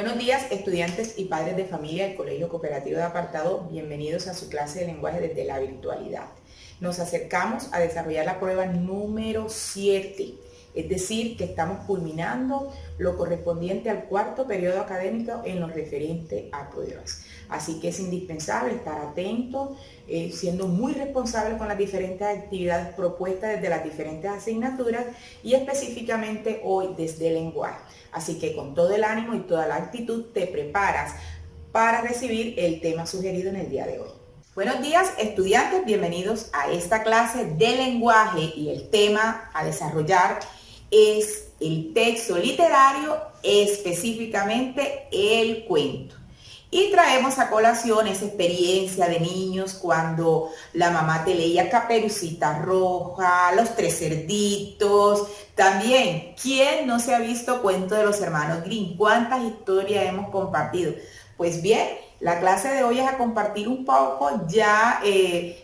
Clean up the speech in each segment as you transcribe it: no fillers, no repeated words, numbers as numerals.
Buenos días, estudiantes y padres de familia del Colegio Cooperativo de Apartado. Bienvenidos a su clase de lenguaje desde la virtualidad. Nos acercamos a desarrollar la prueba número 7, es decir, que estamos culminando lo correspondiente al cuarto periodo académico en lo referente a pruebas. Así que es indispensable estar atentos, siendo muy responsables con las diferentes actividades propuestas desde las diferentes asignaturas y específicamente hoy desde el lenguaje. Así que con todo el ánimo y toda la actitud te preparas para recibir el tema sugerido en el día de hoy. Buenos días, estudiantes, bienvenidos a esta clase de lenguaje y el tema a desarrollar es el texto literario, específicamente el cuento. Y traemos a colación esa experiencia de niños cuando la mamá te leía Caperucita Roja, Los Tres Cerditos. También, ¿quién no se ha visto Cuento de los Hermanos Grimm? ¿Cuántas historias hemos compartido? Pues bien, la clase de hoy es a compartir un poco ya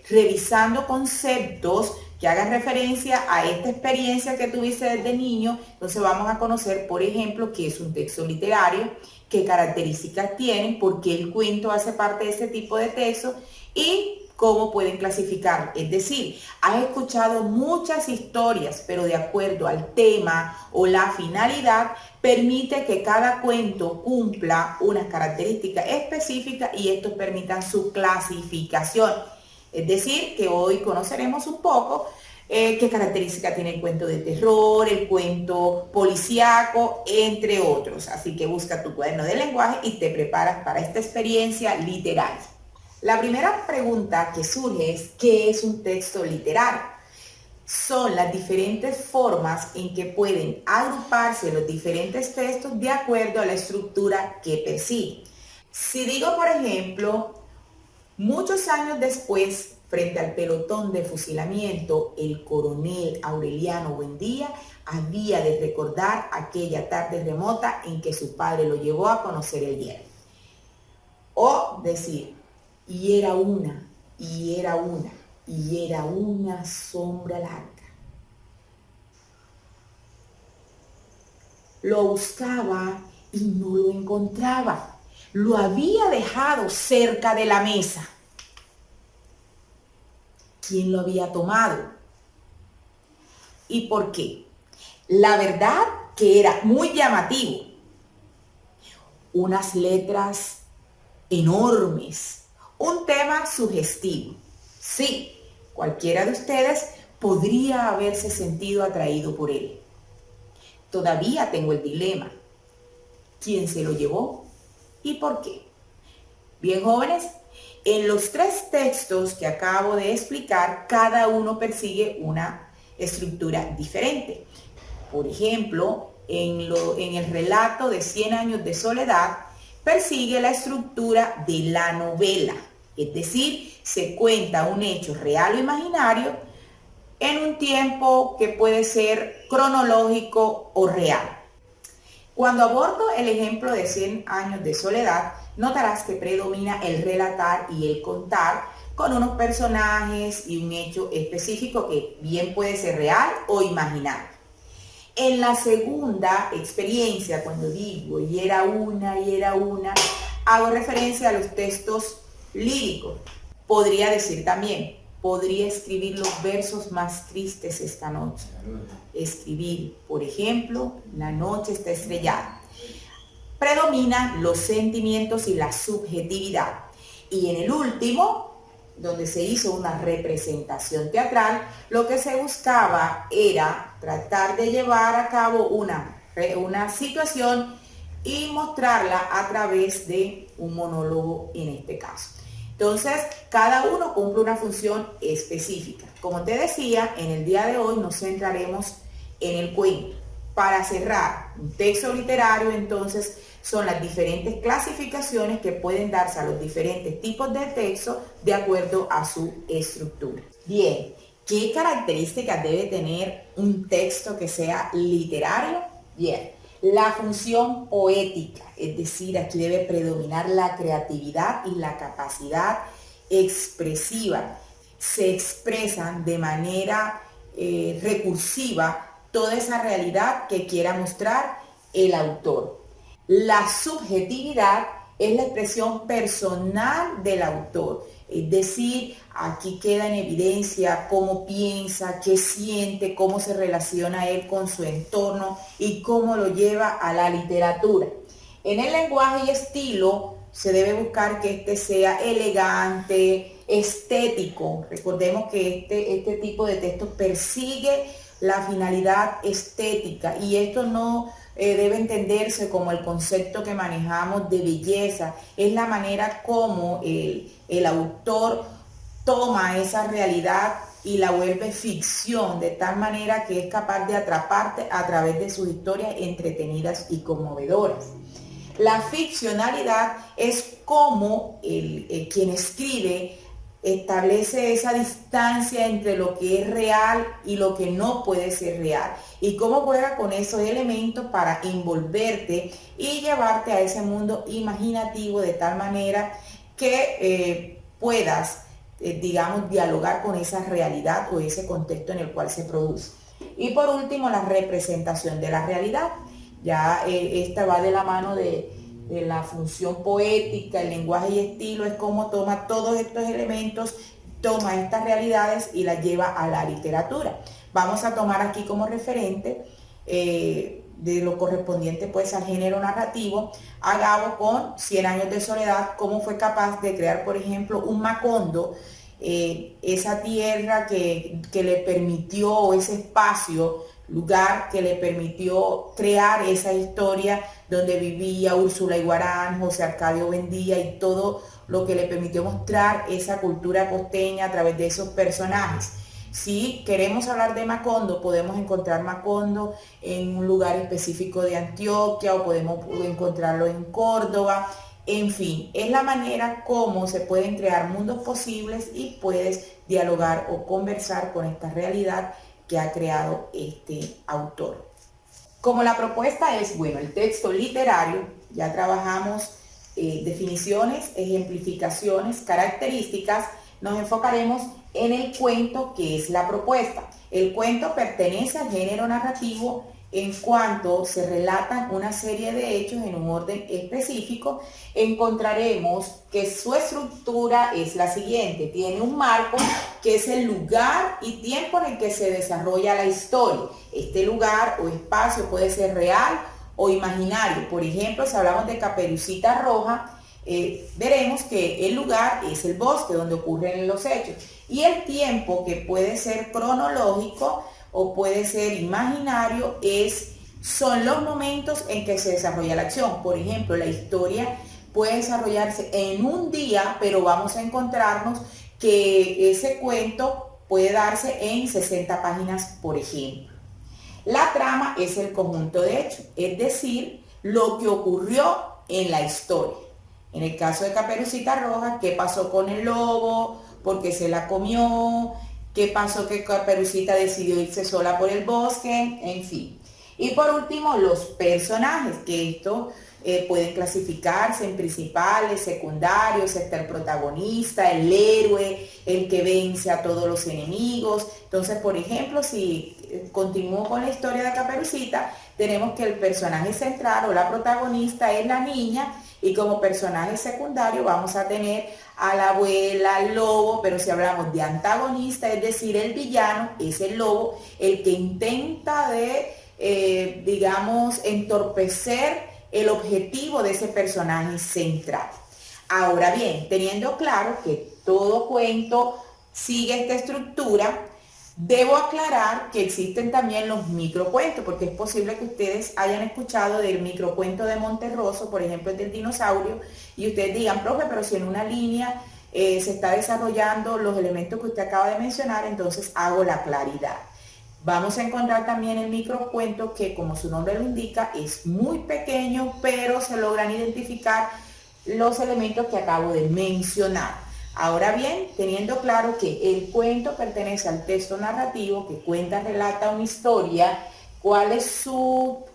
revisando conceptos que hagan referencia a esta experiencia que tuviste desde niño. Entonces vamos a conocer, por ejemplo, qué es un texto literario, qué características tienen, por qué el cuento hace parte de ese tipo de texto y cómo pueden clasificar. Es decir, has escuchado muchas historias, pero de acuerdo al tema o la finalidad, permite que cada cuento cumpla unas características específicas y estos permitan su clasificación. Es decir, que hoy conoceremos un poco qué características tiene el cuento de terror, el cuento policíaco, entre otros. Así que busca tu cuaderno de lenguaje y te preparas para esta experiencia literaria. La primera pregunta que surge es, ¿qué es un texto literario? Son las diferentes formas en que pueden agruparse los diferentes textos de acuerdo a la estructura que persiguen. Si digo, por ejemplo, muchos años después, frente al pelotón de fusilamiento, el coronel Aureliano Buendía había de recordar aquella tarde remota en que su padre lo llevó a conocer el hierro. O decir, y era una sombra larga. Lo buscaba y no lo encontraba. Lo había dejado cerca de la mesa. ¿Quién lo había tomado? ¿Y por qué? La verdad que era muy llamativo. Unas letras enormes, un tema sugestivo. Sí, cualquiera de ustedes podría haberse sentido atraído por él. Todavía tengo el dilema. ¿Quién se lo llevó y por qué? Bien, jóvenes, en los tres textos que acabo de explicar, cada uno persigue una estructura diferente. Por ejemplo, en el relato de 100 años de soledad, persigue la estructura de la novela. Es decir, se cuenta un hecho real o imaginario en un tiempo que puede ser cronológico o real. Cuando abordo el ejemplo de 100 años de soledad, notarás que predomina el relatar y el contar con unos personajes y un hecho específico que bien puede ser real o imaginario. En la segunda experiencia, cuando digo y era una, hago referencia a los textos líricos. Podría decir también, podría escribir los versos más tristes esta noche. Escribir, por ejemplo, la noche está estrellada. Predominan los sentimientos y la subjetividad. Y en el último, donde se hizo una representación teatral, lo que se buscaba era tratar de llevar a cabo una situación y mostrarla a través de un monólogo en este caso. Entonces, cada uno cumple una función específica. Como te decía, en el día de hoy nos centraremos en el cuento. Para cerrar un texto literario, entonces, son las diferentes clasificaciones que pueden darse a los diferentes tipos de texto de acuerdo a su estructura. Bien, ¿qué características debe tener un texto que sea literario? Bien, la función poética, es decir, aquí debe predominar la creatividad y la capacidad expresiva. Se expresan de manera recursiva toda esa realidad que quiera mostrar el autor. La subjetividad es la expresión personal del autor. Es decir, aquí queda en evidencia cómo piensa, qué siente, cómo se relaciona él con su entorno y cómo lo lleva a la literatura. En el lenguaje y estilo se debe buscar que este sea elegante, estético. Recordemos que este tipo de texto persigue la finalidad estética y esto no debe entenderse como el concepto que manejamos de belleza, es la manera como el autor toma esa realidad y la vuelve ficción, de tal manera que es capaz de atraparte a través de sus historias entretenidas y conmovedoras. La ficcionalidad es como quien escribe establece esa distancia entre lo que es real y lo que no puede ser real. Y cómo juega con esos elementos para envolverte y llevarte a ese mundo imaginativo de tal manera que puedas, digamos, dialogar con esa realidad o ese contexto en el cual se produce. Y por último, la representación de la realidad. Ya esta va de la mano de la función poética, el lenguaje y estilo, es como toma todos estos elementos, toma estas realidades y las lleva a la literatura. Vamos a tomar aquí como referente de lo correspondiente pues al género narrativo a Gabo con 100 años de soledad, cómo fue capaz de crear, por ejemplo, un Macondo, esa tierra que le permitió, o ese espacio, lugar que le permitió crear esa historia donde vivía Úrsula Iguarán, José Arcadio Buendía y todo lo que le permitió mostrar esa cultura costeña a través de esos personajes. Si queremos hablar de Macondo, podemos encontrar Macondo en un lugar específico de Antioquia o podemos encontrarlo en Córdoba. En fin, es la manera como se pueden crear mundos posibles y puedes dialogar o conversar con esta realidad que ha creado este autor. Como la propuesta es, bueno, el texto literario, ya trabajamos definiciones, ejemplificaciones, características, nos enfocaremos en el cuento, que es la propuesta. El cuento pertenece al género narrativo en cuanto se relatan una serie de hechos en un orden específico. Encontraremos que su estructura es la siguiente. Tiene un marco que es el lugar y tiempo en el que se desarrolla la historia. Este lugar o espacio puede ser real o imaginario. Por ejemplo, si hablamos de Caperucita Roja, veremos que el lugar es el bosque donde ocurren los hechos. Y el tiempo, que puede ser cronológico o puede ser imaginario, son los momentos en que se desarrolla la acción. Por ejemplo, la historia puede desarrollarse en un día, pero vamos a encontrarnos que ese cuento puede darse en 60 páginas, por ejemplo. La trama es el conjunto de hechos, es decir, lo que ocurrió en la historia. En el caso de Caperucita Roja, ¿qué pasó con el lobo? ¿Por qué se la comió? ¿Qué pasó que Caperucita decidió irse sola por el bosque? En fin. Y por último, los personajes, que esto pueden clasificarse en principales, secundarios, está el protagonista, el héroe, el que vence a todos los enemigos. Entonces, por ejemplo, si continúo con la historia de Caperucita, tenemos que el personaje central o la protagonista es la niña, y como personaje secundario vamos a tener a la abuela, al lobo, pero si hablamos de antagonista, es decir, el villano, es el lobo, el que intenta digamos, entorpecer el objetivo de ese personaje central. Ahora bien, teniendo claro que todo cuento sigue esta estructura, debo aclarar que existen también los microcuentos, porque es posible que ustedes hayan escuchado del microcuento de Monterroso, por ejemplo, el del dinosaurio, y ustedes digan, profe, pero si en una línea se está desarrollando los elementos que usted acaba de mencionar, entonces hago la claridad. Vamos a encontrar también el microcuento que, como su nombre lo indica, es muy pequeño, pero se logran identificar los elementos que acabo de mencionar. Ahora bien, teniendo claro que el cuento pertenece al texto narrativo que cuenta, relata una historia, cuál es su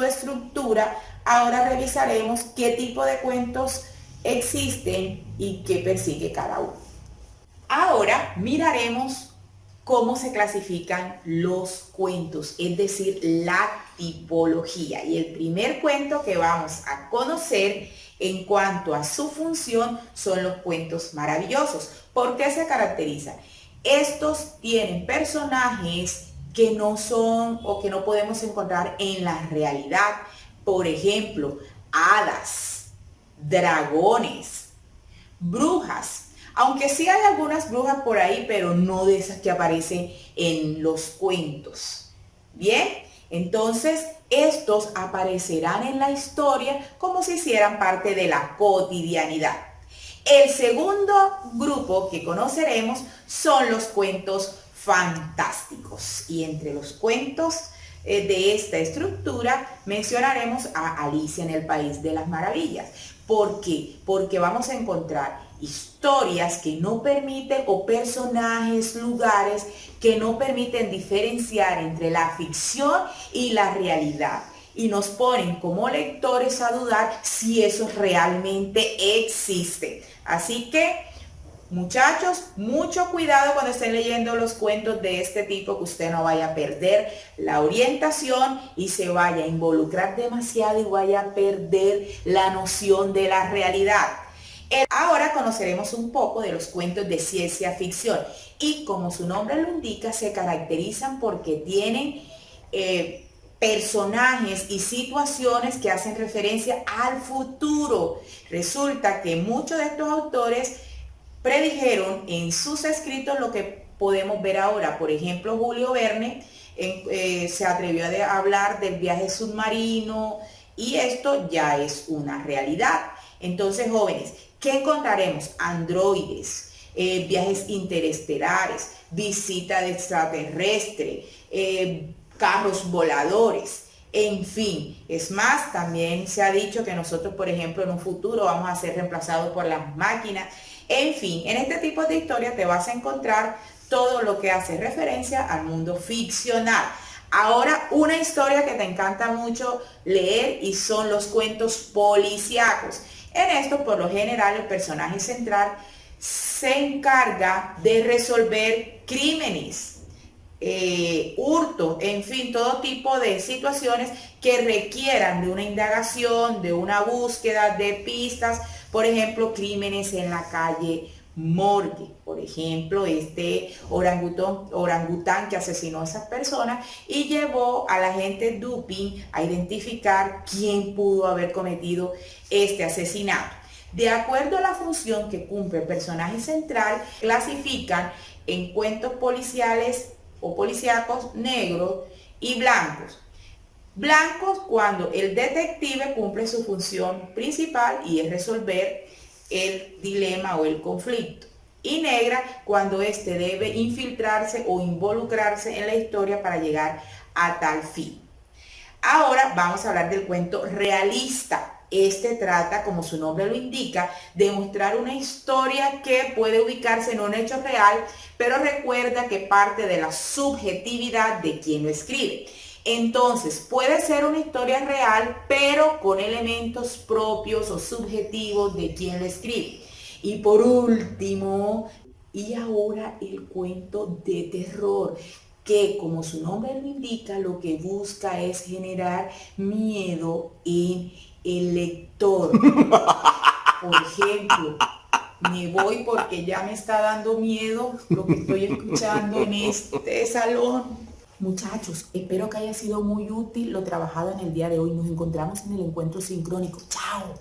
estructura, ahora revisaremos qué tipo de cuentos existen y qué persigue cada uno. Ahora miraremos cómo se clasifican los cuentos, es decir, la tipología. Y el primer cuento que vamos a conocer en cuanto a su función son los cuentos maravillosos. ¿Por qué se caracteriza? Estos tienen personajes que no son o que no podemos encontrar en la realidad. Por ejemplo, hadas, dragones, brujas. Aunque sí hay algunas brujas por ahí, pero no de esas que aparecen en los cuentos. Bien, entonces estos aparecerán en la historia como si hicieran parte de la cotidianidad. El segundo grupo que conoceremos son los cuentos fantásticos. Y entre los cuentos de esta estructura mencionaremos a Alicia en el País de las Maravillas. ¿Por qué? Porque vamos a encontrar historias que no permiten, o personajes, lugares que no permiten diferenciar entre la ficción y la realidad. Y nos ponen como lectores a dudar si eso realmente existe. Así que, muchachos, mucho cuidado cuando estén leyendo los cuentos de este tipo, que usted no vaya a perder la orientación y se vaya a involucrar demasiado y vaya a perder la noción de la realidad. Ahora conoceremos un poco de los cuentos de ciencia ficción y, como su nombre lo indica, se caracterizan porque tienen personajes y situaciones que hacen referencia al futuro. Resulta que muchos de estos autores predijeron en sus escritos lo que podemos ver ahora. Por ejemplo, Julio Verne se atrevió a hablar del viaje submarino y esto ya es una realidad. Entonces, jóvenes, ¿qué encontraremos? Androides, viajes interestelares, visita de extraterrestre, carros voladores, en fin. Es más, también se ha dicho que nosotros, por ejemplo, en un futuro vamos a ser reemplazados por las máquinas. En fin, en este tipo de historias te vas a encontrar todo lo que hace referencia al mundo ficcional. Ahora, una historia que te encanta mucho leer y son los cuentos policíacos. En esto, por lo general, el personaje central se encarga de resolver crímenes, hurto, en fin, todo tipo de situaciones que requieran de una indagación, de una búsqueda de pistas. Por ejemplo, crímenes en la calle Morgue, por ejemplo, este orangután que asesinó a esas personas y llevó al agente Dupin a identificar quién pudo haber cometido este asesinato. De acuerdo a la función que cumple el personaje central, clasifican en cuentos policiales o policíacos negros y blancos. Blancos cuando el detective cumple su función principal y es resolver el dilema o el conflicto. Y negra cuando éste debe infiltrarse o involucrarse en la historia para llegar a tal fin. Ahora vamos a hablar del cuento realista. Este trata, como su nombre lo indica, de mostrar una historia que puede ubicarse en un hecho real, pero recuerda que parte de la subjetividad de quien lo escribe. Entonces, puede ser una historia real, pero con elementos propios o subjetivos de quien lo escribe. Y por último, y ahora el cuento de terror, que como su nombre lo indica, lo que busca es generar miedo en el lector. Por ejemplo, me voy porque ya me está dando miedo lo que estoy escuchando en este salón. Muchachos, espero que haya sido muy útil lo trabajado en el día de hoy. Nos encontramos en el encuentro sincrónico. ¡Chao!